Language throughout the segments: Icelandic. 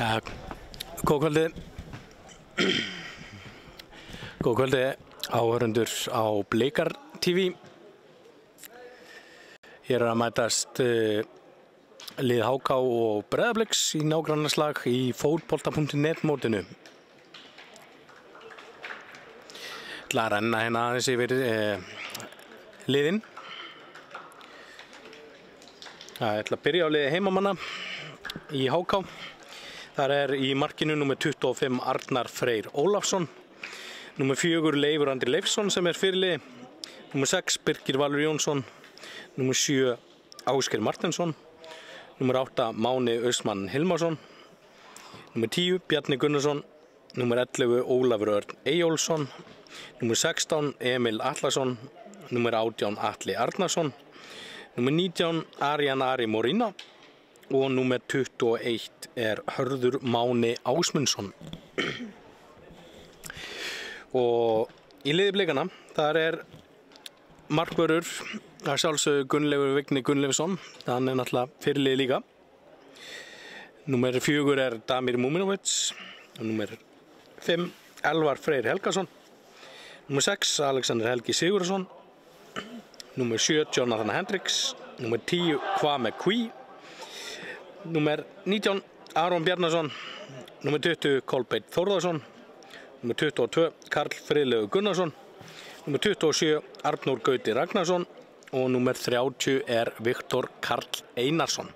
Góð kvöldi áhorfendur á Blikar TV. Hér að mætast lið HK og Breiðabliks í nágrannaslag í fótbolta.net mótinu. Það að renna hérna aðeins yfir liðin. Það ætla að byrja á liði heimamanna í HK. Þar í markinu númer 25 Arnar Freyr Ólafsson, númer 4 Leifur Andri Leifsson sem fyrirliði, númer 6 Birgir Valur Jónsson, númer 7 Ásgeir Martinsson, númer 8 Máni Austmann Hilmarsson, númer 10 Bjarni Gunnarsson, númer 11 Ólafur Örn Eyjólfsson, númer 16 Emil Atlason, númer 18 Atli Arnarsson, númer 19 Arjan Ari Morína og númer 21 Hörður Máni Ásmundsson. Og í liði Blikana þar markvörður að sjálfsögðu Gunnleifur Vigni Gunnleifsson, hann náttúrulega fyrirliði líka. Númer 4 Damir Múminovic, númer 5 Elvar Freyr Helgason, númer 6 Alexander Helgi Sigurðsson, númer 7 Jonathan Hendricks, númer 10 Kwame Kví, númer 19 Aron Bjarnason, númer 20 Kolbeinn Þórðarsson, númer 22 Karl Friðlaugur Gunnarsson, númer 27 Arnór Gauti Ragnarsson og númer 30 Viktor Karl Einarsson.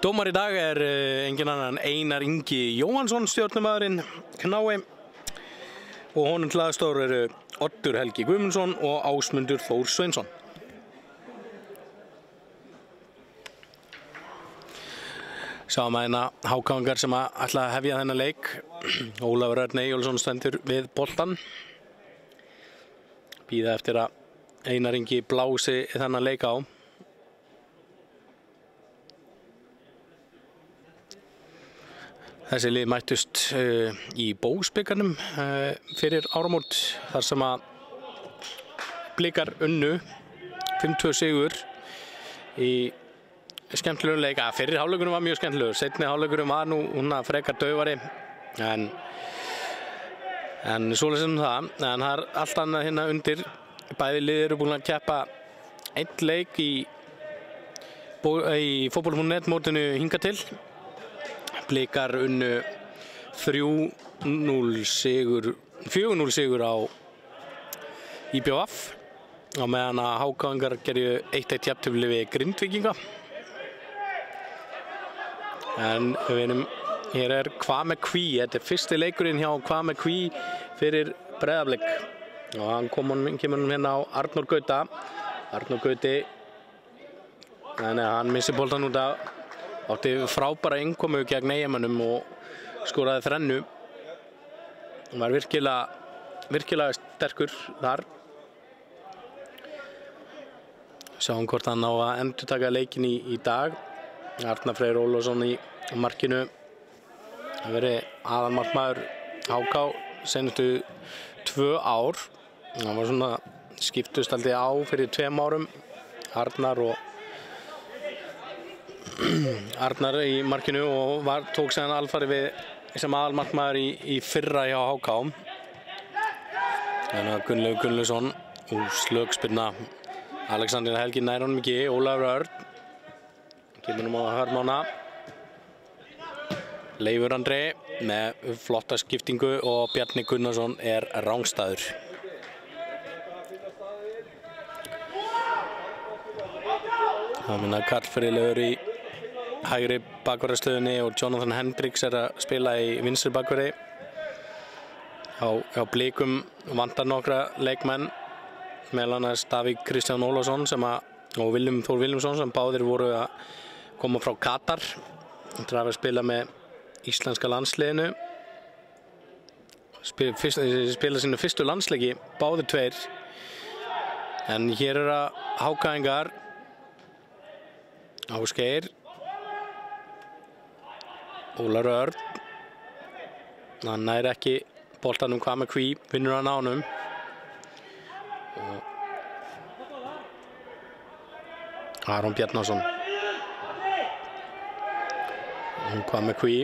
Dómar í dag engin annan en Einar Ingi Jóhannsson, stjórnumaðurinn Knái, og honum til aðstoðar Oddur Helgi Guðmundsson og Ásmundur Þór Sveinsson. Sáum að hérna hákáingar sem ætla að hefja þennan leik. Ólafur Örn Eyjólfsson stendur við boltan. Bíða eftir að Einar Ingi blási þennan leik á. Þessi lið mættust í Bósbikarnum fyrir áramót, þar sem að Blikar unnu 5-2 sigur í skemmtilegur leik. Fyrir hálfleikurinn var mjög skemmtilegur, seinni hálfleikurinn var nú frekar daufari, en svoleiðis það. En það allt annað hérna undir. Bæði lið eru búin að keppa einn leik í fótbolta.net mótinu hingað til. Blikar unnu 4-0 sigur á IBVF, á meðan að hákáingar gerðu 1-1 jafntefli við Grindvíkinga. En hér Kwame Kví, þetta fyrsti leikurinn hjá Kwame Kví fyrir Breiðablik. Og hann kemur hérna á Arnór Gauta. Arnór Gauti, hann missir boltan út af, átti frábæra innkomu gegn Eyjamönnum og skoraði 3. Hann var virkilega sterkur þar. Sjáum hvort hann á að endurtaka leikinn í dag. Arnar Freyr Ólafsson í markinu. Það verið aðalmarkmaður HK seinustu 2 ár. Það var svona skiptust aldrei á fyrir 2 árum. Arnar í markinu og tók séðan alfarið við sem aðalmarkmaður í fyrra hjá HK. Þannig að Gunnleifur Gunnleifsson og slögspyrna. Alexander Helgi nær honum ekki, Ólafur Örn kemur á hörmána. Leifur Andri með flotta skiptingu og Bjarni Gunnarsson rangstæður. Það minna Karl Friðlaugur í hægri bakvarðarstöðunni og Jonathan Hendricks að spila í vinstri bakvarði. Hjá Blikum vantar nokkra leikmenn, meðal annars Davíð Kristján Ólafsson og Willum Þór Willumsson, sem báðir voru að koma frá Katar. Það að spila með íslenska landsliðinu. Spila sínu fyrstu landsleiki, báðir 2. En hér að hákáingar. Ásgeir, Ólafur Örn, hann nær ekki boltanum. Kwame Kví vinnur hann á honum. Aron Bjarnason Hvað með Kví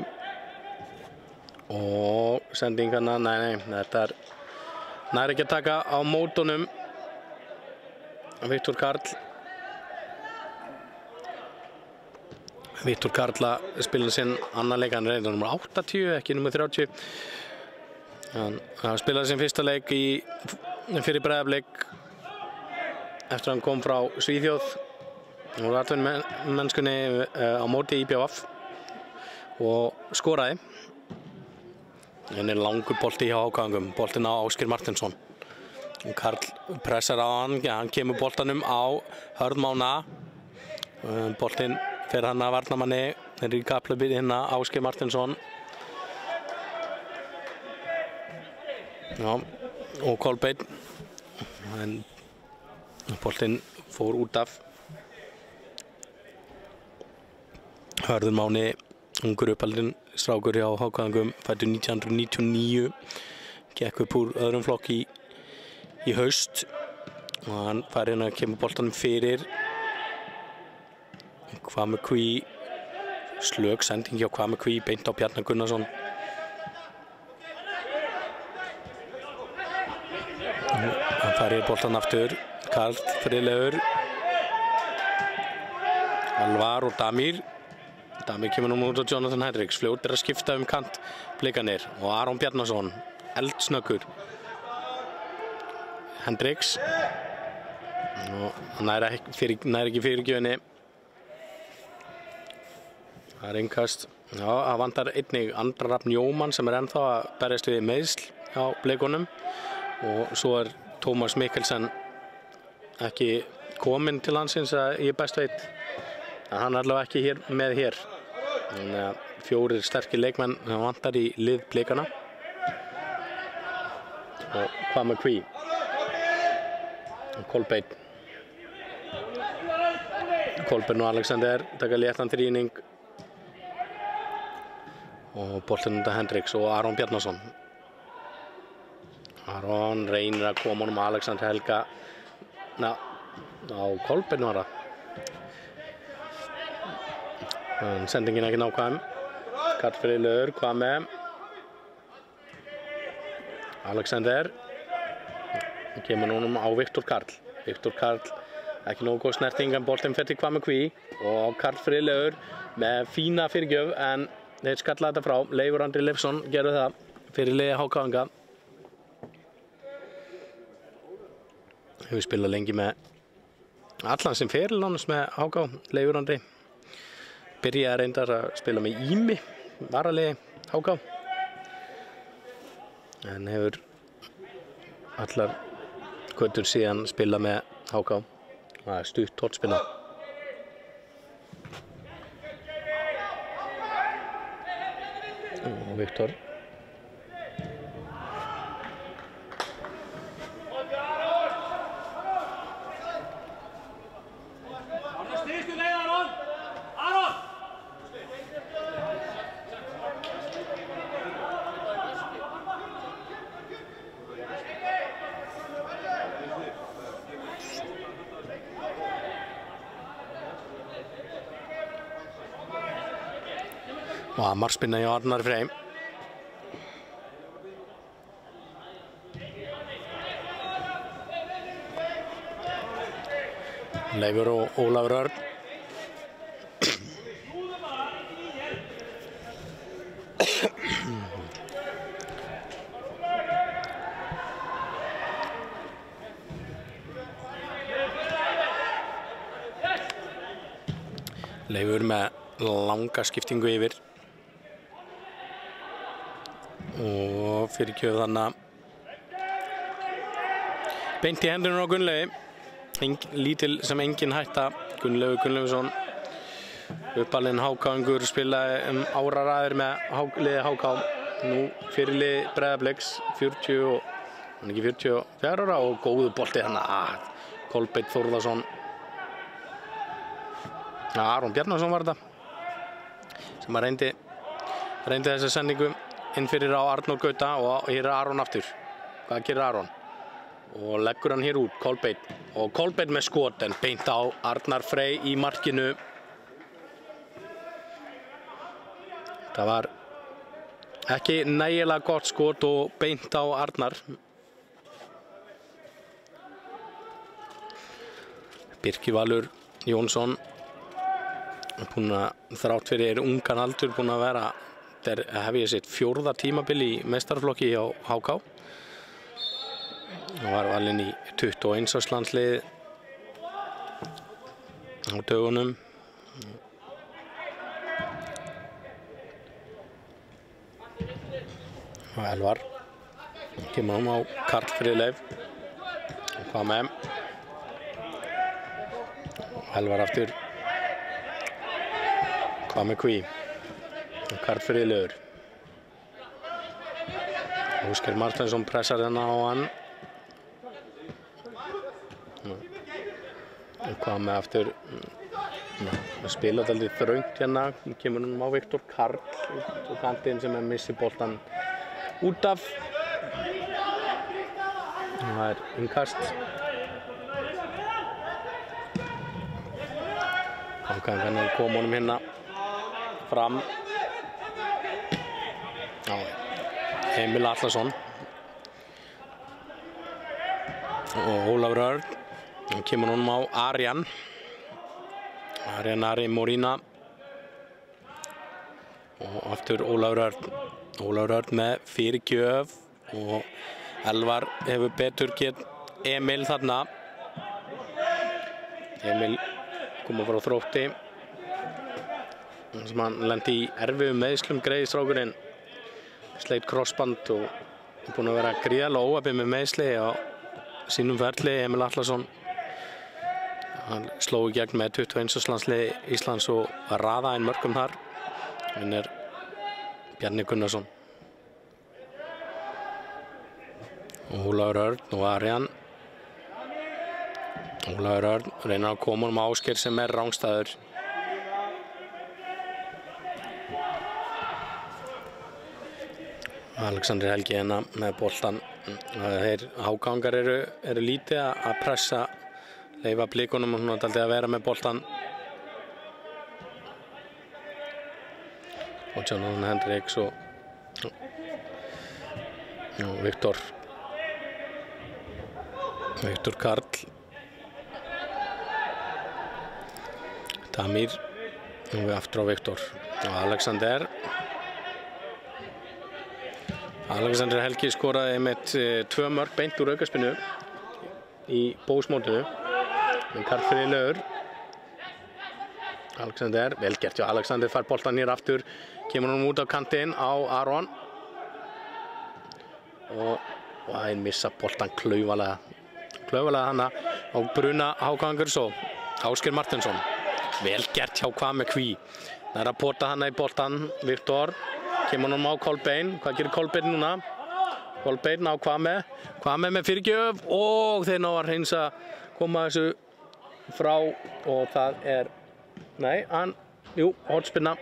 og sendingarna, nei, þetta nær ekki að taka á mótunum. Viktor Karl að spila sinn annan leik, hann reyndar nummer 80, ekki nummer 30. Hann spilaði sinn fyrsta leik fyrir Breiðablik eftir að hann kom frá Svíþjóð og atvinnumennskunni á móti IBVF og skoraði. En langur bolti hjá Hákangum, boltinn á Ásgeir Martinsson. Karl pressar á hann, hann kemur boltanum á Hörðmána. Boltinn fer hann að varnarmanni, þeir í kapphlaupi hérna Ásgeir Martinsson. Já, og Kolbeinn. En boltinn fór út af. Hörður Máni, ungur uppaldinn strákur hjá Hákangum, fæddur 1999, gekk upp úr öðrum flokk í haust og hann fær hérna að kemur boltanum fyrir. Hvað með Kví, slök sending hjá Hvað með Kví, beint á Bjarnar Gunnarsson. Hann fær hér boltan aftur, Karl Friðleifur, Alvar og Damir kemur núna út á Jonathan Hendricks, fljótir að skipta kant blikanir og Aron Bjarnason, eldsnöggur. Hendricks og hann nær ekki fyrirgjöfinni. Það er innkast. Já, það vantar einnig Andra Rafn Jómann sem ennþá að berjast við meiðsl á blikunum og svo Tómas Mikkelsen ekki kominn til landsins að ég best veit. En hann allavega ekki með hér. Þannig að 4 sterkir leikmenn vantar í lið blikana. Og hvað með Kví? Kolbeinn og Alexander taka léttan þrýning. Og boltinn undan Hendricks og Aron Bjarnason. Aron reynir að koma honum Alexander Helga. Á Kolbeinn var það. Sendingin ekki nákvæm. Karl Friðleifur, hvað með? Alexander. Kemur honum á Viktor Karl. Viktor Karl, ekki nógu góð snerting en boltinn fer til Hvað með Kví og Karl Friðleifur með fína fyrirgjöf en þeir skalla þetta frá. Leifur Andri Leifsson gerði það fyrir liði Hákanga. Hefur spilað lengi með allan sem feril nánast með Háká, Leifur Andri. Byrjaði reyndar að spila með Ími, varaliði Háká. En hefur allar götur síðan spilað með Háká. Það er stutt hornspinna. Og Viktor. Og markspinna hjá Arnar Frey. Leifur og Ólafur Örn. Leifur með langa skiptingu yfir. Og fyrirgjöf þannig beint í hendurinn á Gunnlaugi. Lítil sem engin hætta. Gunnlaugur Gunnlaugsson, uppalinn Hákangur, spilaði áraraðir með liði Háká. Nú fyrir liði Breiðabliks, 44 ára og góðu bolti þannig. Kolbeinn Þórðarsson. Aron Bjarnason var þetta sem að reyndi þessa sendingu inn fyrir á Arnór Gauta og hér er Aron aftur. Hvað gerir Aron? Og leggur hann hér út, Kolbeinn. Og Kolbeinn með skot en beint á Arnar Frey í markinu. Það var ekki nægilega gott skot og beint á Arnar. Birkir Valur Jónsson búinn að þrátt fyrir ungan aldur búinn að vera hef ég sitt 4. tímabil í meistaraflokki hjá HK. Hann var valinn í 21 árs landslið á dögunum. Og Elvar kemur á Karl Friðleif og hvað með Elvar aftur hvað með Kví Karl Friðleifur Óskar Marteinsson pressar hérna á hann og hvað með aftur spila dálítið þröngt hérna kemur á Viktor Karl og kantinn sem missir boltan út af. Það innkast. Hann kom honum hérna fram. Já, Emil Atlason. Og Ólafur Örn. Hann kemur honum á Arjan. Arjan Ari Morína. Og aftur Ólafur Örn. Ólafur Örn með fyrirgjöf og Elvar hefur betur gett Emil þarna. Emil kom frá Þrótti sem hann lenti í erfiðum meiðslum greiði strákurinn. Sleit krossband og búinn að vera gríðarlega óheppinn með meiðsli á sínum ferli. Emil Atlason hann sló í gegn með 21 árs landslið Íslands og raðaði inn mörkum þar. Hann Bjarni Gunnarsson. Ólafur Örn og Arjan. Ólafur Örn reynir að koma honum Ásgeir sem rangstæður. Alexander Helgi hérna með boltan. Þeir hágangar eru lítið að pressa, leyfa blikunum og dálítið að vera með boltan. Og Jonathan Hendricks og Viktor Karl. Damir og við aftur á Viktor og Alexander Helgi skoraði með 2 mörk beint úr aukaspyrnu í bósmótinu með Karl Friðleifur. Alexander, vel gert hjá Alexander, fær boltan hér aftur, kemur hann út á kantinn á Aron og hann missa boltan klaufalega hana á Bruna Hákangur svo Ásgeir Marteinsson, vel gert hjá hvað með Kví. Það að pota hana í boltan, Viktor kemur hann á Kolbeinn, hvað gerir Kolbeinn núna? Kolbeinn á hvað með fyrirgjöf og þeir ná að hreinsa koma þessu frá og það hornspyrna.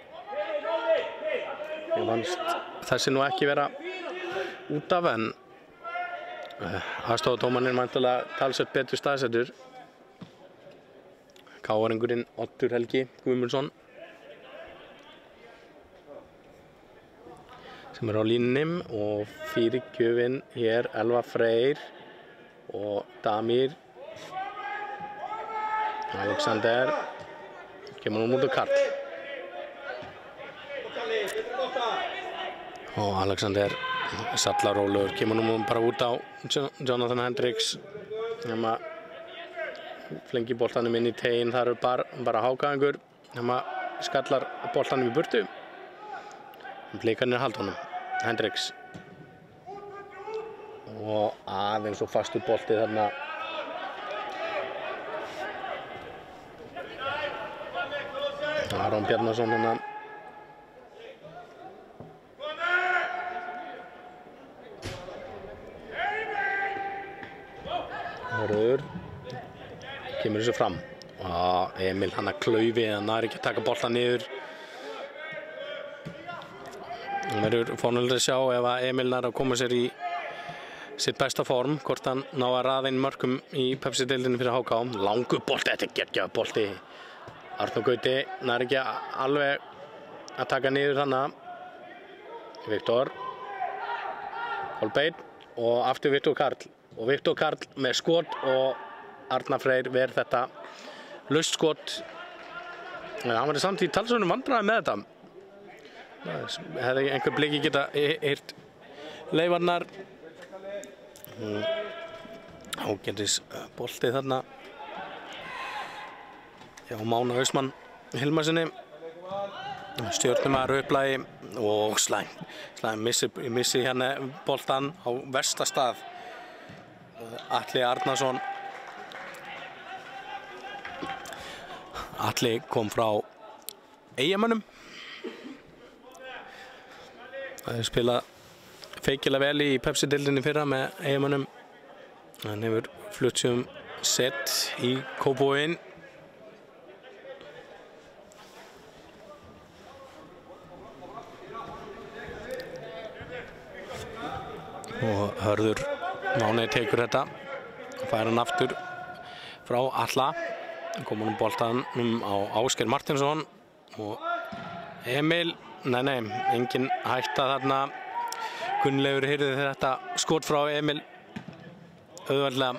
Ég fannst þessi nú ekki vera út af en aðstofadómarinn væntanlega talsvert betur staðsettur. KR-ingurinn Oddur Helgi Guðmundsson sem á línunum og fyrirgjöfin hér Elva Freyr og Damir. Alexander kemur hún út á Karl og Alexander sallarólegur kemur hún bara út á Jonathan Hendricks sem að flengi boltanum inn í teginn. Það bara hákaðingur sem að skallar boltanum í burtu. Blikarnir halda honum Hendricks og aðeins og fastur boltið þarna. Aron Bjarnason hana. Hörður kemur þessu fram. Emil hann að klaufi, hann er ekki að taka boltan niður. Það verður fórnulegt að sjá ef að Emil er að koma sér í sitt besta form, hvort hann ná að raða inn mörkum í Pepsi-deildinni fyrir HK. Langur bolti, þetta geggjaður bolti. Arnór Gauti nær ekki alveg að taka niður hana. Viktor Kolbeinn og aftur Viktor Karl og Viktor Karl með skot og Arnar Freyr ver þetta laust skot. En hann var samt í talsvörnum vandræðum með þetta. Hefði einhver bliki geta heyrt leifarnar. Ágætis bolti þarna hjá Mána Austmann Hilmarsinni. Stjörnumaður upplægi og slæm missi hérna boltan á versta stað. Atli Arnarsson. Atli kom frá Eyjamönnum. Það spilað feikilega vel í Pepsi-deildinni fyrra með Eyjamönnum. Hann hefur flutt sig sett í Kópavoginn. Og Hörður Máni tekur þetta, fær hann aftur frá Atla, kom hann boltanum á Ásgeir Martinsson og Emil, nei, engin hætta þarna. Gunnleifur heyrði þetta skot frá Emil auðveldlega.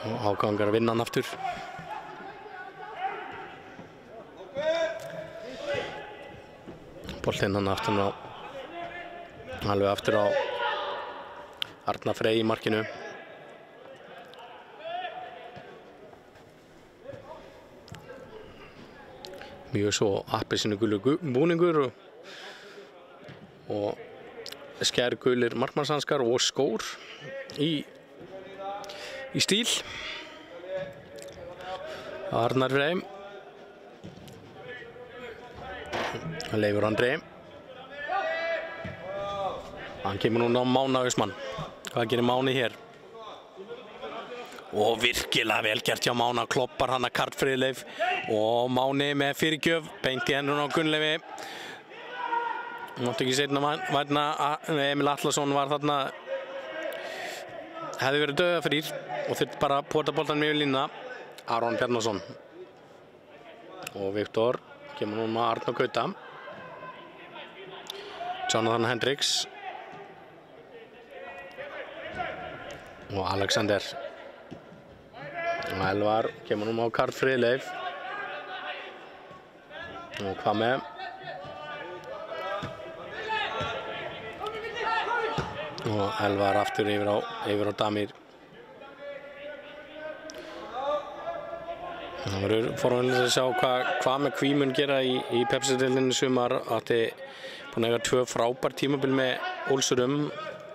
Og ágangar að vinna hann aftur. Boltinn hann alveg aftur á Arnar Frey í markinu. Mjög svo appelsínugulur búningur og skærgulir markmannshanskar og skór í stíl. Arnar Frey. Leifur Andri. Hann kemur núna á Mána Austmann. Hvað gerir Máni hér? Og virkilega vel gert hjá Mána. Kloppar hann að Karl Friðleif og Máni með fyrirgjöf beint í hendurna á Gunnleifi. Mátti ekki seinna vænna að Emil Atlason var þarna, hefði verið dauðafrýr og þurfti bara að pota boltanum yfir línuna. Aron Bjarnason og Viktor kemur núna Arnór Gauta. Jonathan Hendricks og Alexander og Elvar kemur núna á Karl Friðleif og hvað með og Elvar aftur yfir á Damir. Það verður forvænilegt að sjá hvað með Kví mun gera í Pepsi-deildinni sumar. Átti búin að eiga 2 frábær tímabil með Ólsurum,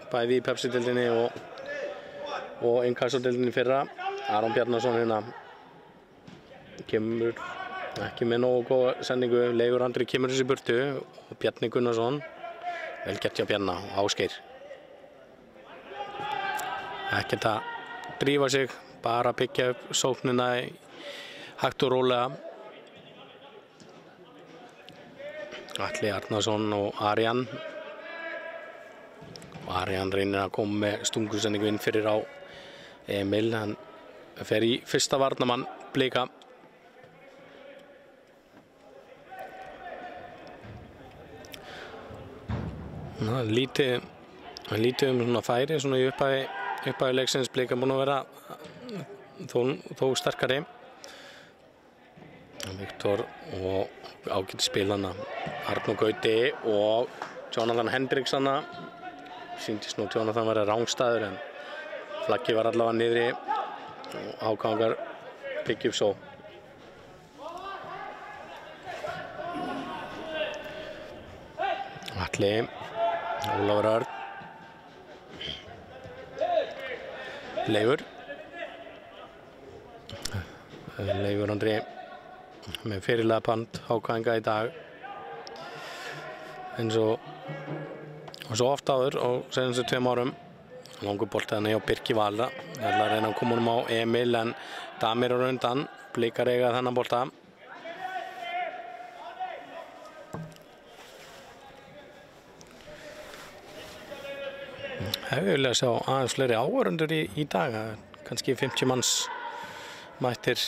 bæði í Pepsi-deildinni og Inkasso-deildinni fyrra. Aron Bjarnason hérna kemur ekki með nógu góða sendingu. Leifur Andri kemur þessi burtu og Bjarni Gunnarsson. Vel gert hjá Bjarna og Ásgeir. Ekkert að drífa sig, bara byggja upp sóknina hægt og rólega. Atli Arnarsson og Arjan. Og Arjan reynir að koma með stungusendingu inn fyrir á Emil. Hann fer í fyrsta varnarmann Blika. Lítið svona færi svona í upphafi leiksins. Blika búin að vera þó sterkari. Viktor og ágætt spilana Arnór Gauti og Jonathan Hendricks hana. Sýndist nú Jonathan var rángstæður en flaggi var allavega niðri og ágangar byggja upp svo. Atli, Ólafur Örn, Leifur Andri með fyrirlega pant Hákaðinga í dag eins og svo oft áður og senstu 2 árum. Langur bolti þannig á Birki Valra. Það er að reyna að koma honum á Emil en Damir á undan. Blikar eiga þennan bolta. Hefði viljað sjá aðeins fleiri áhorfendur í dag. Kannski 50 manns mættir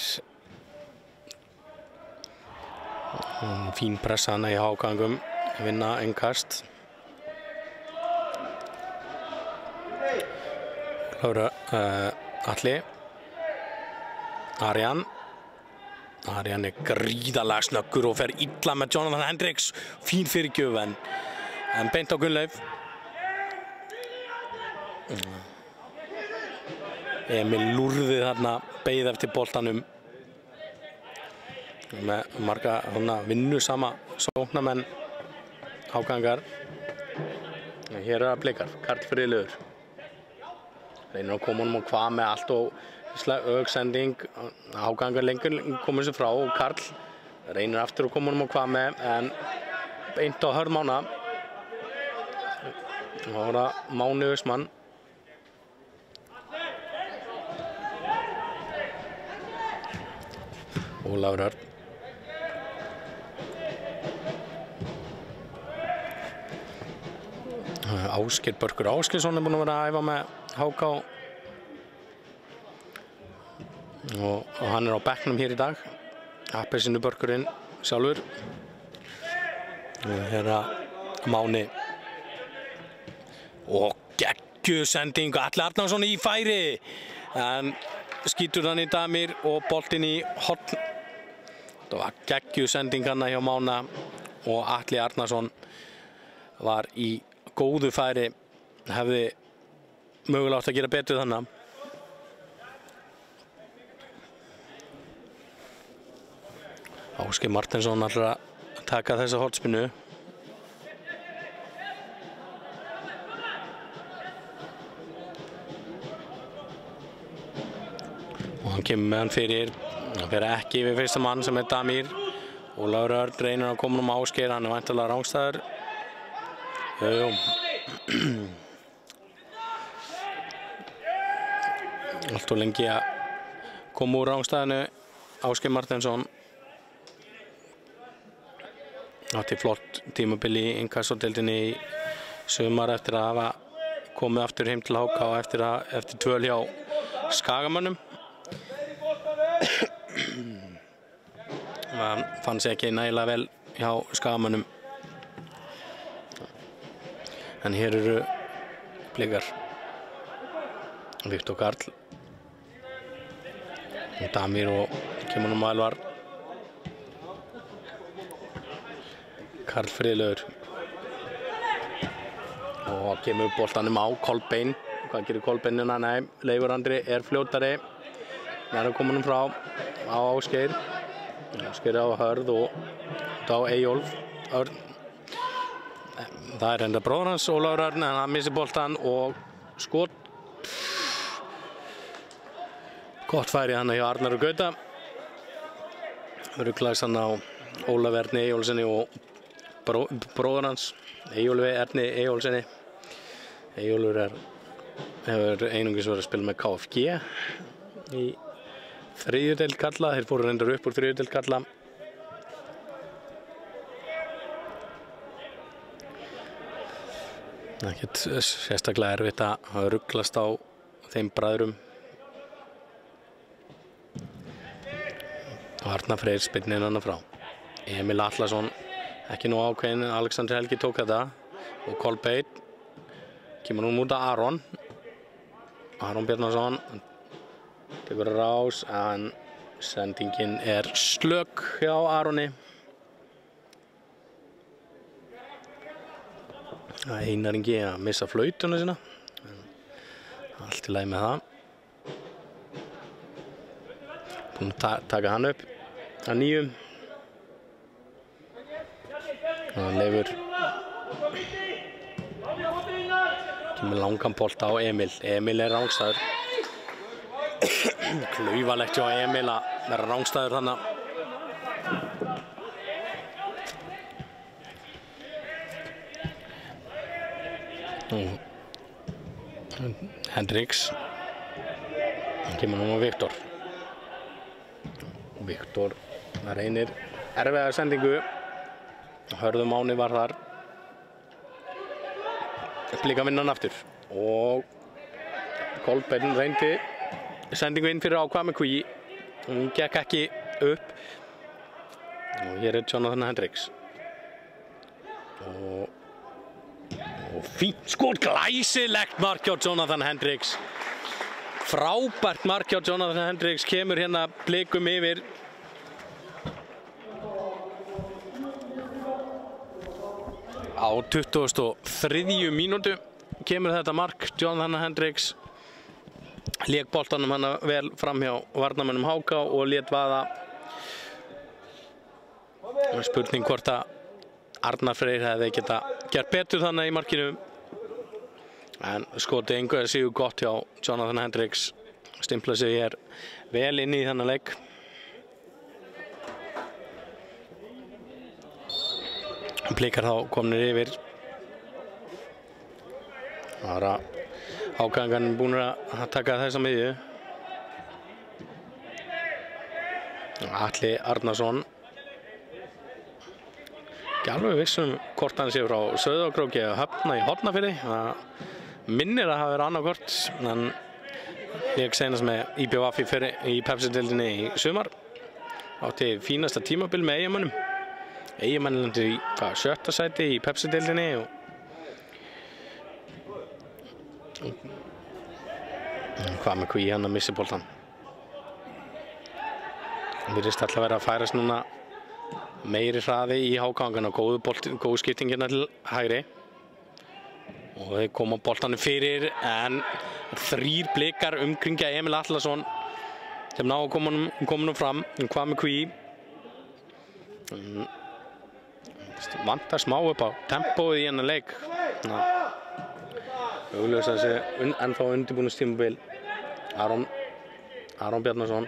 Fín pressa hana í hágangum, vinna innkast. Atli. Arjan er gríðarlega snöggur og fer illa með Jonathan Hendricks. Fín fyrirgjöf en beint á Gunnleif. Emil lúrði þarna, beið eftir boltanum. Með marga vinnusama sóknarmenn hágangar. Hér það Blikar, Karl Friðlaugur. Reynir að koma honum á hvað með allt og augsending. Hágangar lengur komur sér frá og Karl reynir aftur að koma honum á hvað með en beint á Hörð Mána. Það var það Máni Austmann. Ólafur Örn. Ásgeir Börkur Ásgeirsson er búinn að vera að æfa með HK og hann er á bekknum hér í dag. Appelsínu Börkurinn sjálfur. Hér er Máni og geggjuð sending Atli Arnarsson í færi en skýtur hann í Damir og boltinn í horn. Það var geggjuð sending hann hjá Mána og Atli Arnarsson var í góðu færi, hefði mögulega átt að gera betur þannig. Ásgeir Marteinsson ætlar að taka þessa hornspyrnu. Og hann kemur með hann fyrir. Hann fer ekki við fyrsta mann sem Damir. Ólafur Örn reynir að koma um Ásgeir, hann er væntanlega rangstæður. Allt og lengi að koma úr rangstæðinu. Ásgeir Marteinsson átti flott tímabili í innkassodeildinni í sumar eftir að hafa komið aftur heim til HK eftir dvöl hjá Skagamönnum. Hann fann sig ekki nægilega vel hjá Skagamönnum. En hér eru Blikar. Viktor Karl. Damir og kemur nú Elvar. Karl Friðlaugur. Og kemur boltanum á Kolbeinn. Hvað gerir Kolbeinn? Nei, Leifur Andri er fljótari. Það er komin frá á Ásgeir. Ásgeir á Hörð og á Eyjólf Örn. Það er enda bróður hans, Ólafur Örn, en hann missir boltan og skot. Gott færi hann hjá Arnar og Gauta. Ruglaðist hann á Ólaf Erni Eyjólfssoni og bróður hans, Eyjólfi Erni Eyjólfssoni. Eyjólfur hefur einungis verið að spila með KFG í þriðju deild karla. Þeir fóru reyndar upp úr þriðju deild karla. Ekkert sérstaklega erfitt að ruglast á þeim bræðrum. Arnar Freyr spyrnir hann frá. Emil Atlason ekki nú ákveðin, Alexander Helgi tók þetta og Kolbeinn kemur nú út af Aron Bjarnason tekur rás en sendingin er slök hjá Aroni. Einar Ingi að missa flautuna sína. Allt í lagi með það. Búinn að taka hann upp að nýju. Leifur kemur langan bolta á Emil. Emil er rangstæður. Klaufalegt hjá Emil að vera rangstæður þarna. Hendricks. Kemur nú á Viktor. Viktor reynir erfiða sendingu. Hörðu Máni var þar. Blika vinna hann aftur. Og Kolbeinn reyndi sendingu inn fyrir ákvað með Kví. Hún gekk ekki upp. og hér Jonathan Hendricks og fínt skot, glæsilegt mark hjá Jonathan Hendricks, frábært mark hjá Jonathan Hendricks, kemur hérna Blikum yfir á 23. mínútu kemur þetta mark. Jonathan Hendricks lék boltanum hana vel fram hjá varnarmönnum HK og lét vaða. Spurning hvort að Arnar Freyr hefði geta gert betur þannig í markinu, en skotið engu síður gott hjá Jonathan Hendricks, stimpla sig hér vel inn í þennan leik. Blikar þá komnir yfir. Það var að Hákangan búinir að taka þessa miðju. Atli Arnarsson. Ekki alveg vissum hvort hann sé frá Sauðárkróki eða Höfna í Hornafirði. Það minnir að hafa verið annarkvort. Hann lék seinast með IBVF í Pepsi-deildinni í sumar. Átti fínasta tímabil með Eyjamönnum. Eyjamenn lendir í 7. sæti í Pepsi-deildinni og hvað með hví hann að missi boltan. Það virðist alltaf vera að færast núna meiri hraði í Hákangana, góð skipting hérna til hægri og þeir koma boltanum fyrir, en 3 Blikar umkringja Emil Atlason sem ná að koma fram. Hvað með hví vantar smá upp á tempóið í hennar leik. Augljóst að þessi ennþá undirbúningstímabil. Aron Bjarnason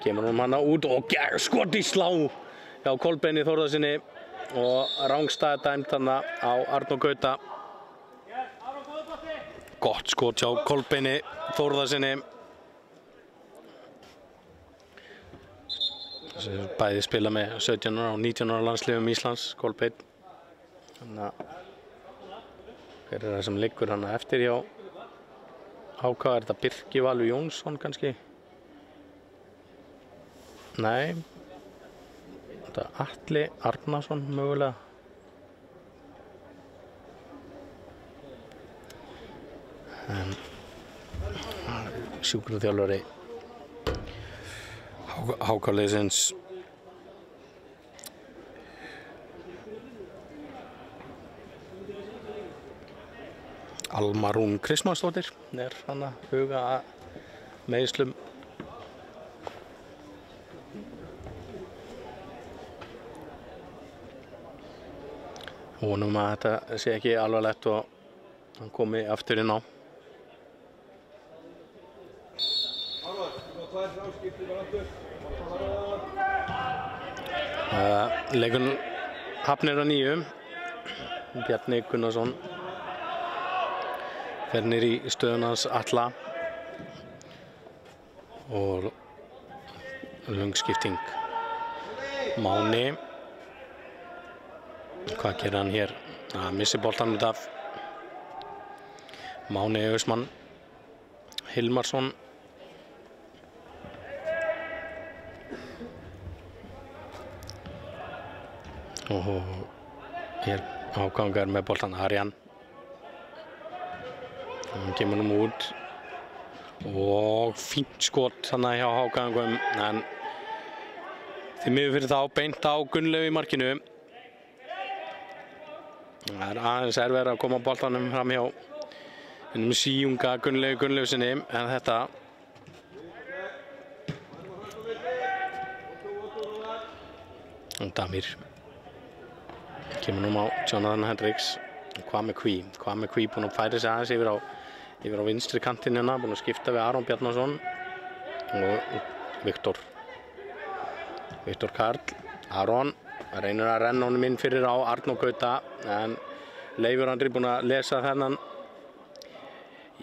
kemur hana út og skot í slá hjá Kolbeini Þórðarsyni og rangstæð dæmt þarna á Arnór Gauta. Gott skot hjá Kolbeini Þórðarsyni. Bæði spila með 17 og 19 ára landsliðum Íslands, Kolbeinn. Þannig að hver er það sem liggur hana eftir hjá HK? Er þetta Birkir Valur Jónsson kannski? Nei. Þetta er Atli Arnarsson mögulega. Sjúkraþjálfari HK-liðsins. Alma Rún Kristmannsdóttir er hann að huga að meiðslum. Vonum að þetta sé ekki alvarlegt og hann komi aftur inn á. Leikurinn hafnir að nýju. Bjarni Gunnarsson fer niður í stöðuna hans Atla og löng skipting. Máni. Hvað gerir hann hér? Missi boltann út af. Máni Ausmann. Hilmarsson. Og hér Hákangar með boltan Arjan. Hann kemur út og fínt skot þannig hjá Hákangum, en því miður fyrir þá beint á Gunnlaugi í markinu. Það er aðeins erfiðara að koma boltanum fram hjá síunga Gunnlaugi Gunnlaugssyni, en þetta Damir kemur á Jonathan Hendricks. Hvað með hví búinn að færa sig aðeins yfir á vinstri kantinn hérna, búinn að skipta við Aron Bjarnason og Viktor Karl. Aron reynir að renna honum inn fyrir á Arnór Gauta, en Leifur Andri búinn að lesa þennan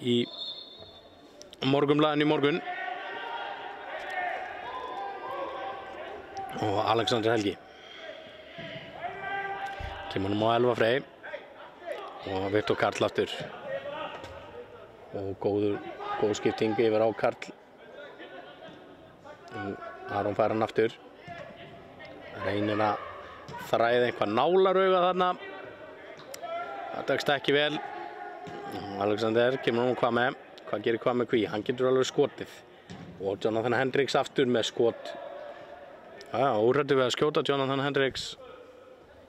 í Morgunblaðinu í morgun. Og Alexander Helgi kemur á Elva Frey og Viktor Karl aftur og góð skipting yfir á Karl. Aron fær hann aftur reynir að þræða einhvað nálarauga þarna. Það tekst ekki vel. Alexander kemur nú hvað með. Hvað gerir hvað með Kví? Hann getur alveg skotið. Og Jonathan Hendricks aftur með skot. Óhræddur við að skjóta Jonathan Hendricks.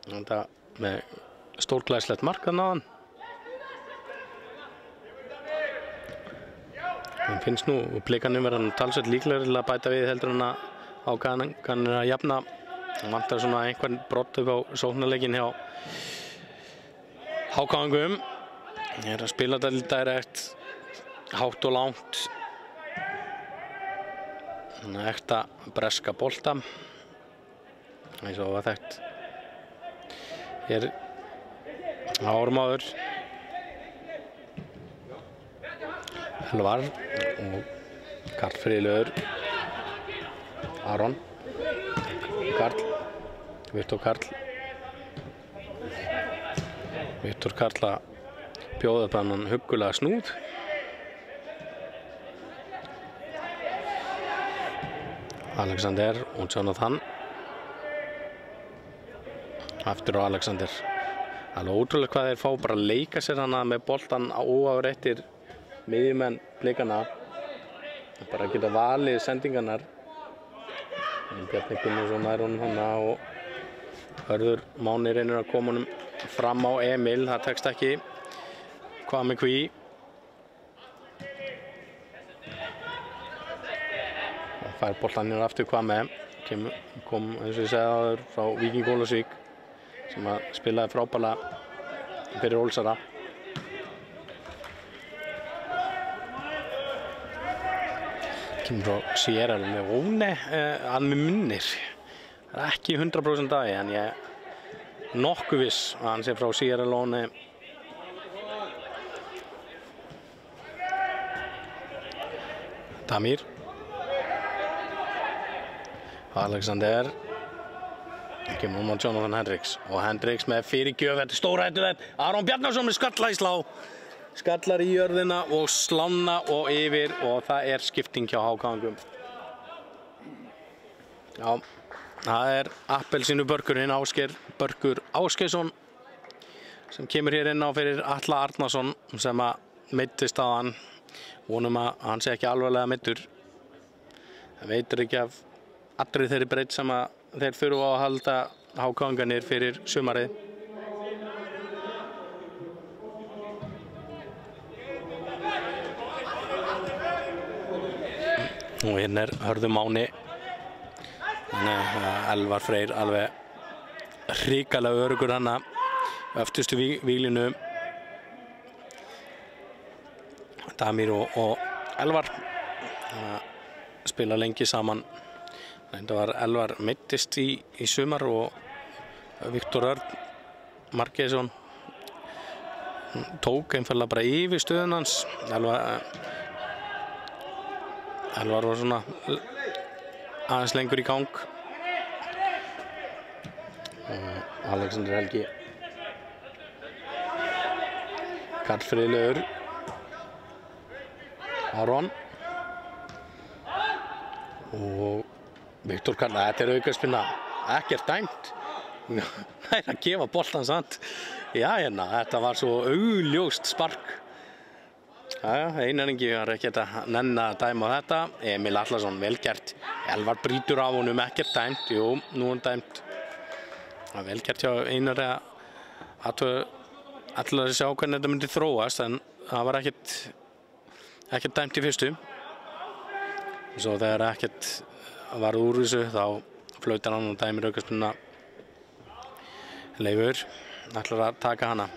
Þetta með stórglæslegt mark þarna á hann. Hann finnst nú Blikarnir verða talsvert líklegri til að bæta við heldur en að Hákon er að jafna. Hann vantar svona einhvern brott upp á sóknarleikinn hjá Hákongum. Er að spila þetta direkt, hátt og langt. Ekta breska bolta. Eins og var þekkt. Hér Ármaður. Elvar og Karl Friðlaugur. Aron. Karl. Viktor Karl. Viktor Karl að bjóða upp hann huggulega snúð. Alexander og Jonathan. Aftur á Alexander. Alveg ótrúlega hvað þeir fá bara að leika sér hana með boltan óafréttir miðjumenn Blikanna. Bara geta valið sendingarnar. Bjarni Gunnarsson nær honum hana og Hörður Máni reynir að koma honum fram á Emil. Það tekst ekki. Hvað með Kví? Það fær boltan hér aftur hvað með. Kom eins og ég segði áður frá Víking Ólafsvík sem að spilaði frábærlega fyrir Ólsara. Kemur frá Sierra með Óne, hann með munnir. Það er ekki 100% dagi en ég er nokkuð viss að hann sé frá Sierra Leone. Damir. Alexander. Kemur á Jonathan Hendricks og Hendricks með fyrirgjöf, þetta er stórhættulegt. Aron Bjarnason með skalla í slá. Skallar í jörðina og slána og yfir og það er skipting hjá Hákongum. Já, það er appelsínubörkurinn Ásgeir Börkur Ásgeirsson sem kemur hér inn á fyrir Atla Arnarsson sem að meiddist á hann. Vonum að hann sé ekki alvarlega meiddur. Það veitir ekki af allri þeirri breytt sem að þeir þurfa að halda Hákongarnir fyrir sumarið. Og hérna er Hörður Máni. Elvar Freyr alveg hrikalega öruggur hana öftustu víglinu. Damir og Elvar spila lengi saman. Það var Elvar meiddist í sumar og Viktor Örn Margeisson tók einfallega bara yfir stöðun hans. Elvar var svona aðeins lengur í gang. Alexander Helgi. Karl Friðlaugur. Aron. Og Viktor Karl, þetta er aukaspinna. Ekkert dæmt. Það er að gefa boltan samt. Já, hérna, þetta var svo augljóst spark. Einar Ingi var ekkert að nenna að dæma á þetta. Emil Atlason, vel gert. Elvar brýtur á honum, ekkert dæmt. Jú, nú er dæmt. Það er vel gert hjá Einar að allar að sjá hvernig þetta myndi þróast, en það var ekkert dæmt í fyrstu. Svo þegar ekkert var úr þessu, þá flautar hann og dæmir aukaspinna. Leifur ætlar að taka hana.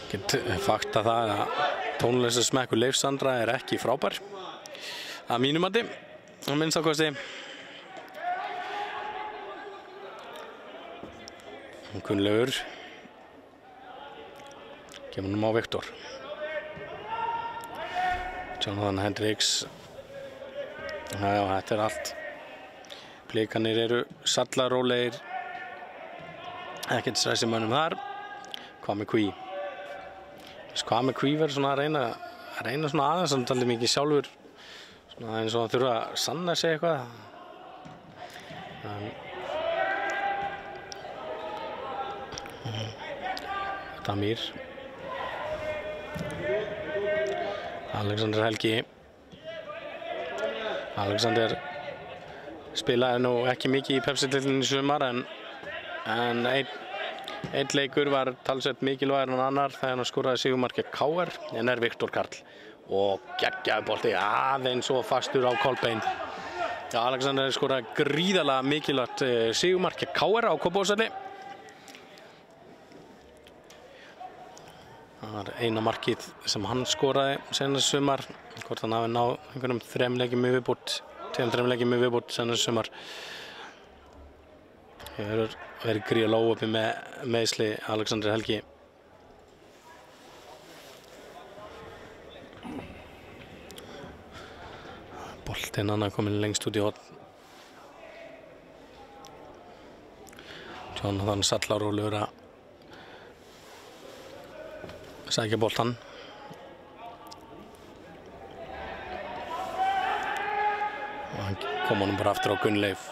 Get fakta það að tónlistarsmekkur Leifs Sandra er ekki frábær að mínu mati, að minnsta kosti. Gunnlaugur kemur nú á Viktor. Jonathan Hendricks. Já, þetta er allt. Blikarnir eru sallarólegir. Ekkert stressi mönnum þar. Hvað með Kví? Hvað með Kví verður svona að reyna svona aðeins samtalið mikið sjálfur Það eins og hann þurfa að sanna sig eitthvað. Damir. Alexander Helgi. Alexander spilaði nú ekki mikið í Pepsi-deildinni í sumar en einn leikur var talsvert mikilvægur en annar þegar hann skoraði sigurmarkið KR en Viktor Karl og geggjaður bolti aðeins og fastur á Kolbeinn. Alexander skoraði gríðarlega mikilvægt sigurmarkið KR á Kópavogsvelli. Það var eina markið sem hann skoraði senast sumar, hvort hann hafi náð einhverjum 3 leikjum í viðbót, 2-3 leikjum í viðbót senast sumar. Hefur verið gríðarlega óuppi með meiðsli Alexander Helgi. Boltinn hann komin lengst út í horn. Jonathan Sallarólur að sækja boltan. Og hann kom honum bara aftur á Gunnleif.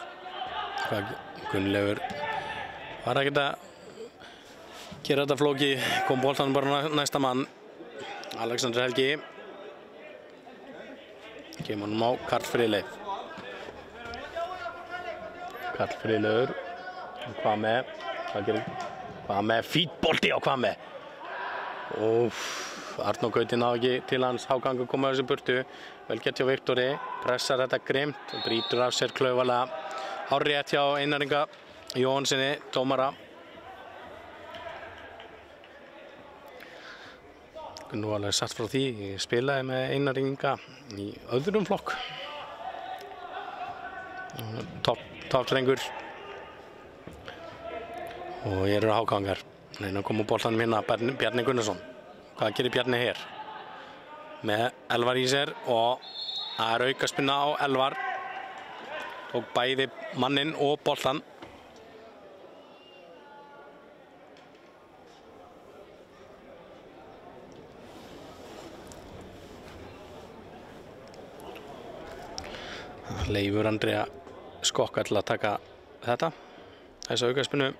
Gunnleifur var ekkert að gera þetta flóki, kom boltan bara næsta mann. Alexander Helgi kemur honum á Karl Friðleif. Karl Friðleifur hvað með fítbolti á hvað með. Arnór Gauti náði ekki til hans Hákon að koma þessu burtu. Vel gert hjá Viktori, pressar þetta grimt og brýtur af sér klaufalega. Hárrétt hjá Einar Inga Jóhannsssyni, dómara. Nú alveg satt frá því, ég spilaði með Einar Inga í öðrum flokk. Toppdrengur. Og ég eru Hákongar. Reyna að koma úr boltanum hérna, Bjarni Gunnarsson. Hvað gerir Bjarni hér? Með Elvar í sér og það er aukaspinna á Elvar. Tók bæði manninn og boltan. Leifur Andrea skokka til að taka þetta. Þessu aukaspinnu.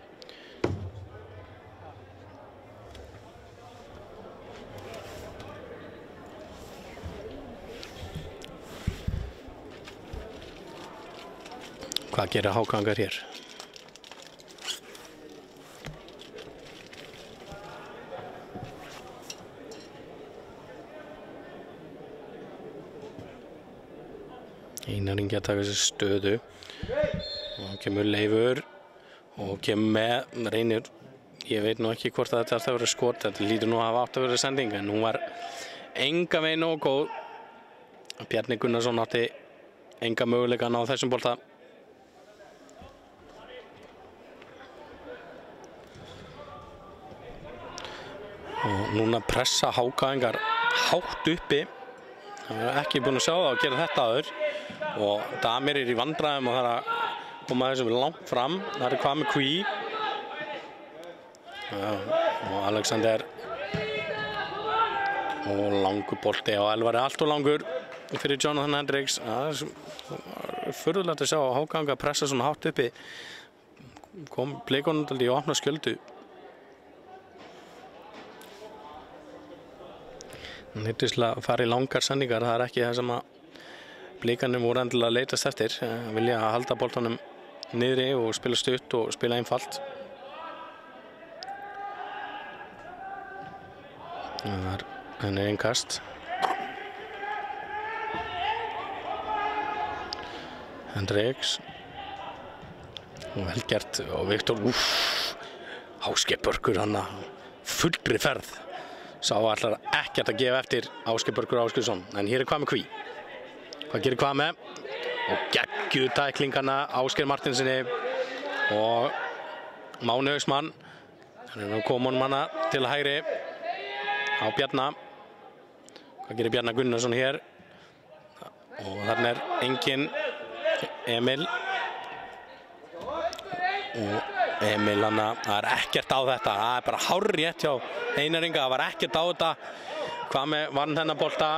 Hvað gerir Hákongar hér? Einar Ingi að taka þessi stöðu. Og kemur Leifur og kemur með reynir. Ég veit nú ekki hvort þetta ætti að vera skot. Þetta lítur nú að hafa átt að vera sending en hún var enga veginn nógu góð. Bjarni Gunnarsson átti enga möguleika að ná þessum bolta. Og núna pressa Hákongar hátt uppi. Það er ekki búin að sjá það að gera þetta aður. Og Damir í vandræðum og það er að koma þessum langt fram. Það er hvað með Kví. Og Alexander. Og langur bolti á Elvar allt og langur fyrir Jonathan Hendricks. Það er furðulegt að sjá að Hákongar pressa svona hátt uppi. Kom blikunum í opna skjöldu. Hann hittist að fara í langar sendingar, það er ekki það sem að blikarnir voru endilega að leitast eftir. Vilja að halda boltanum niðri og spila stutt og spila einfalt. Það er innkast. Hendricks. Og vel gert og Viktor, Ásgeir Börkur hann að fullri ferð. Sá allar ekkert að gefa eftir Ásgeir Börkur Ásgeirsson. En hér er hvað með Kví. Hvað gerir hvað með? Og geggjuð tæklingana Ásgeir Martinsinni og Máni Hauksmann. Þannig að koma honum hana til hægri á Bjarna. Hvað gerir Bjarna Gunnarsson hér? Og þarna er engin Emil. Og Emil hann það er ekkert á þetta. Það er bara hárrétt hjá Einar Inga. Það var ekkert á þetta. Hvað með vann hennar bolta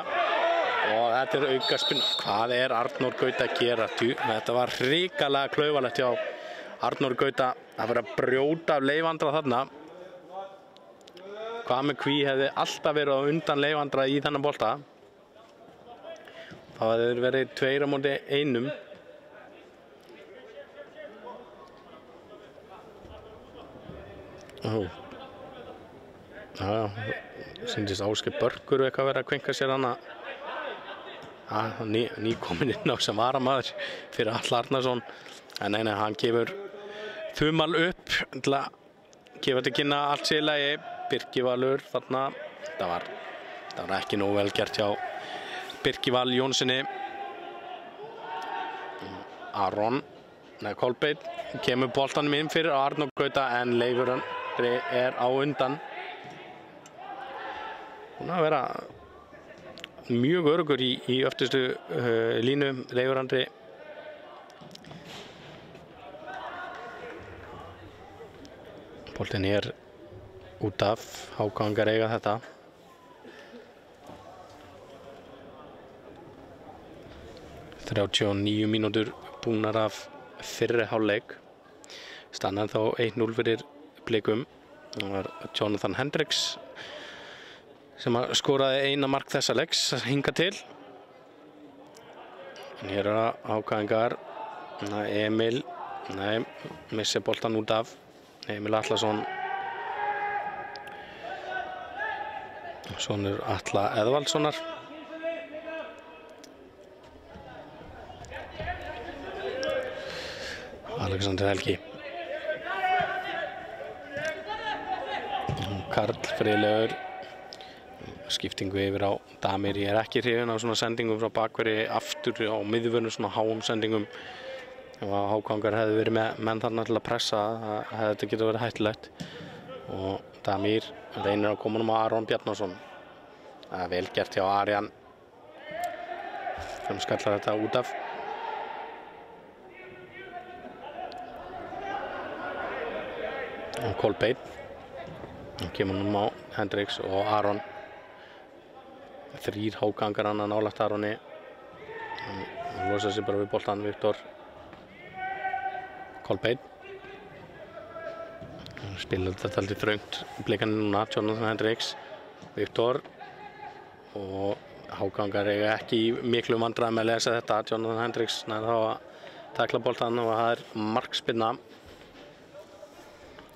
og þetta aukaspinn. Hvað Arnór Gauta að gera? Þetta var hrikalega klaufalegt hjá Arnór Gauta að vera að brjóta af Leifandra þarna. Hvað Kví hefði alltaf verið á undan Leifandra í þennan bolta. Það hefði verið 2 á móti 1. Já, sýndist Ásgeir Börkur eitthvað verið að kvenka sér hana. Nýkominn inn á sem varamaður fyrir Atla Arnarsson. En nei, hann gefur þumal upp til að gefa til kynna allt sér í lagi. Birkir Valur þarna. Það var ekki nógu vel gert hjá Birki Val Jónssoni. Aron, Kolbeinn kemur boltanum inn fyrir Arnór Gauta en Leifur Andri á undan. Hún að vera mjög öruggur í öftustu línu, Leifur Andri. Boltinn út af, Hákongar eiga þetta. ...39 mínútur búnar af fyrri hálfleik. Staðan þá 1-0 fyrir Blikum. Það var Jonathan Hendricks sem skoraði eina mark þessa leiks hinga til. En hér Hákongar. Emil, missi boltan út af. Emil Atlason. Sonur Atla Eðvaldssonar. Alexander Helgi. Karl Freylegur. Skiptingu yfir á Damir. Ég ekki hrifinn af svona sendingum frá bakveri aftur á miðvörnum, svona háum sendingum. Ef Hákongar hefði verið með menn þarna til að pressa, hefði þetta getað verið hættulegt. Og Damir reynir að koma á Aron Bjarnason. Það vel gert hjá Arjan. Sem skallar þetta út af. Og Kolbeinn. Kemur á Hendricks og Aron. 3 Hákongar annan nálægt Aroni. Hann losa sig bara við boltan, Viktor. Kolbeinn. Spilar þetta alltaf þröngt. Blikarnir núna, Jonathan Hendricks. Viktor. Og Hákongar eiga ekki í miklu vandræðum með að lesa þetta. Jonathan Hendricks nær þá að takla boltan og það markspinna.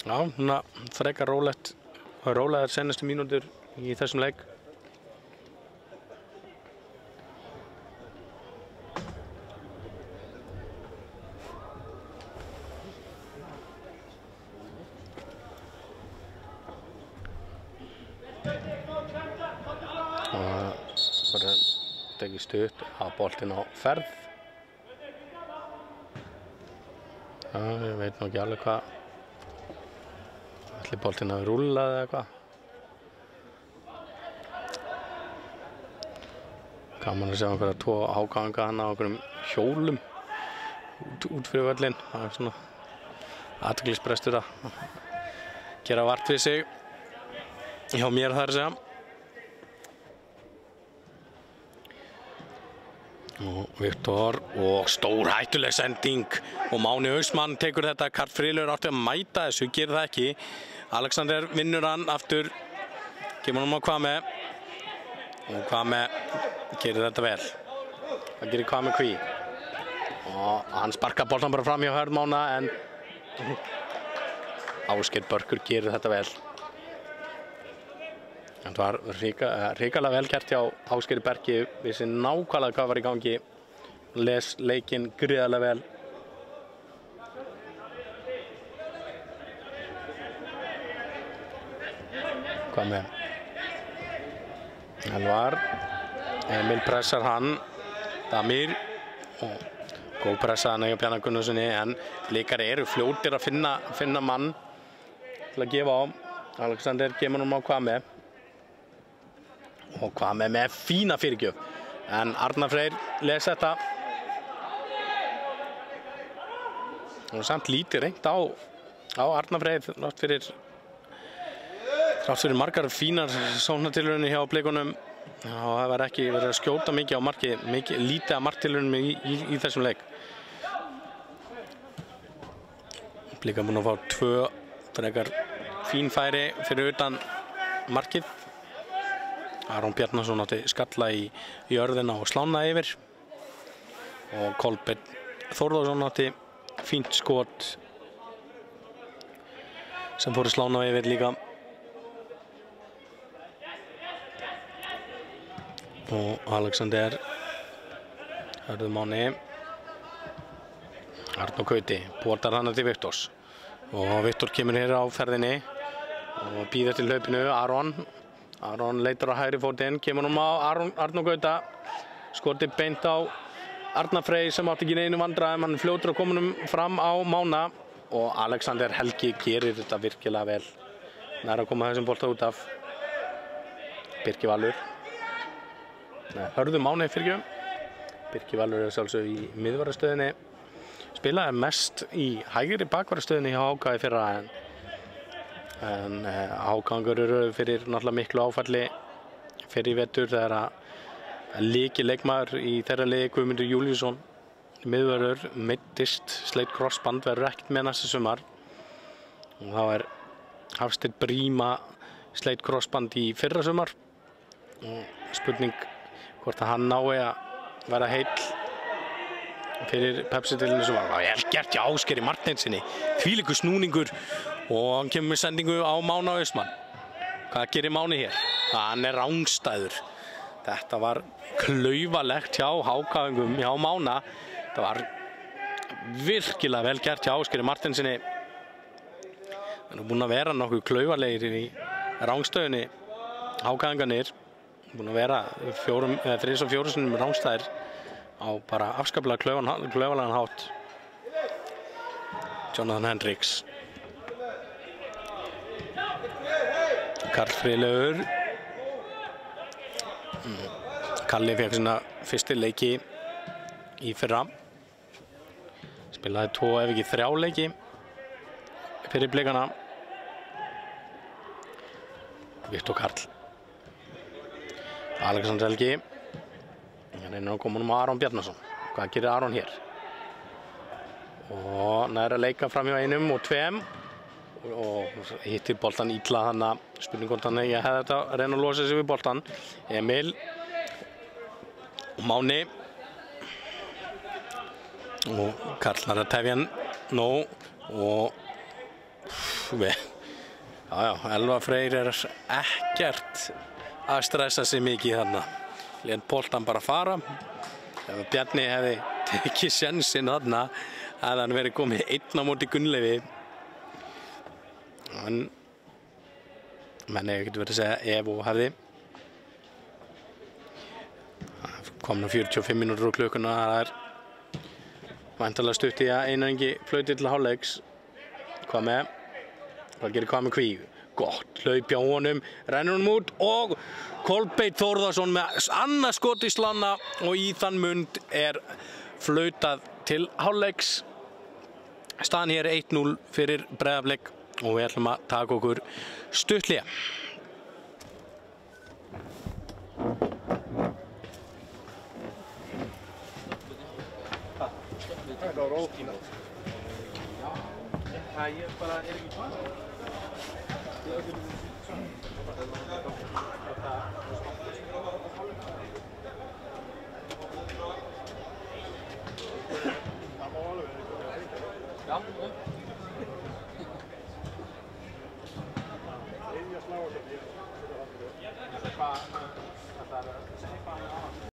Já, núna frekar rólegar senastu mínútur í þessum leik. Bara tekið stutt að boltinn á ferð. Já, ég veit nú ekki alveg hvað. Ætli boltinn hafi rúllað eða eitthvað. Gaman að sjá einhverja 2 Hákonga hana á einhverjum hjólum út fyrir völlinn. Það svona athyglisbrestur að gera vart við sig. Hjá mér þar að segja. Og Viktor og stórhættuleg sending og Máni Hausmann tekur þetta. Karl Freylegur átti að mæta þessu, gerir það ekki. Alexander vinnur hann aftur, kemur á Kvame og Kvame gerir þetta vel. Það gerir Kvame Kví og hann sparkar boltan bara fram hjá Hörð Mána en Ásgeir Börkur gerir þetta vel. Það var hrikalega vel gert hjá Ásgeiri Bergi, vissi nákvæmlega hvað var í gangi, les leikinn gríðarlega vel. Hvað með? Elvar, Emil pressar hann, Damir, góð pressa hann hjá Bjarna Gunnarssoni en Blikar eru fljótir að finna mann til að gefa á. Alexander kemur á Kvame. Og Kvame með fína fyrirgjöf. En Arnar Freyr les þetta. Og samt lítið reynt á Arnar Freyr þrátt fyrir margar fínar sóknartilraunir hjá Blikunum. Já, það var ekki verið að skjóta mikið á marki, lítið af marktilraunum í þessum leik. Blika búin að fá 2 frekar fín færi fyrir utan markið. Aron Bjarnason átti skalla í jörðina og slána yfir. Og Kolbeinn Þórðarsson átti fínt skot sem fór að slána yfir líka. Og Alexander Hörður Máni Arnór Gauti botar hana til Viktors og Viktor kemur hér á ferðinni og býður til hlaupinu. Aron leitar á hægri fótinn, kemur á Arnór Gauta, skoti beint á Arnar Frey sem átti ekki neinu vandræðum, hann fljótur að koma fram á Mána og Alexander Helgi gerir þetta virkilega vel. Nær að koma þessum bolta út af. Birkir Valur Hörður Máni fyrirgjöf. Birkir Valur sjálfsög í miðvarastöðinni. Spilaði mest í hægri bakvarastöðinni hjá HK í fyrra en HK-angur eru fyrir náttúrulega miklu áfalli fyrir í vetur þegar að lykilleikmaður í þeirra liði Guðmundur Júlíusson miðvörður meiddist, sleit krossband, verður ekkert með næsta sumar og þá Hafsteinn Bríma sleit krossband í fyrra sumar og spurning hvort að hann nái að vera heill fyrir Pepsi-deildinni sem var vel gert hjá Ásgeiri Marteinsinni, þvílíkur snúningur og hann kemur með sendingu á Mána Austmann. Hvað gerir Máni hér? Hann rangstæður. Þetta var klaufalegt hjá HK-ingum, hjá Mána. Þetta var virkilega vel gert hjá Ásgeiri Marteinsinni. Hann búinn að vera nokkuð klaufalegir í rangstöðunni, HK-ingarnir. Búinn að vera 3 og 4 sinnum rangstæðir á bara afskaplega klaufalegan hátt. Jonathan Hendricks. Karl Friðlaugur. Kalli fekk sína fyrsti leiki í fyrra. Spilaði 2 ef ekki 3 leiki fyrir Blikana. Viktor Karl. Alexander Helgi. Hann reynir að koma á Aron Bjarnason. Hvað gerir Aron hér? Og nær að leika fram hjá 1 og 2 og hittir boltan illa þannig að spurning hvort hann hefði þetta að reyna að losa sig við boltan. Emil Máni og Karl að tefja hann og Elva Freyr ekkert að stressa sig mikið þarna. Lét boltan bara fara. Ef Bjarni hefði tekið sjensinn þarna hefði hann verið komið 1 á móti Gunnleifi. En menn hefði ekkert verið að segja ef og hefði. Komna 45 mínútur á klukkuna. Það væntanlega stutt í að einangi flauti til hálfleiks. Hvað með? Hvað gerir hvað með Kvíu? Gott hlaup hjá honum, rennur honum út og Kolbeinn Þórðarsson með annað skot í slanna og í þann mund flautað til hálfleiks. Staðan hér 1-0 fyrir Breiðablik og við ætlum að taka okkur stutt hlé.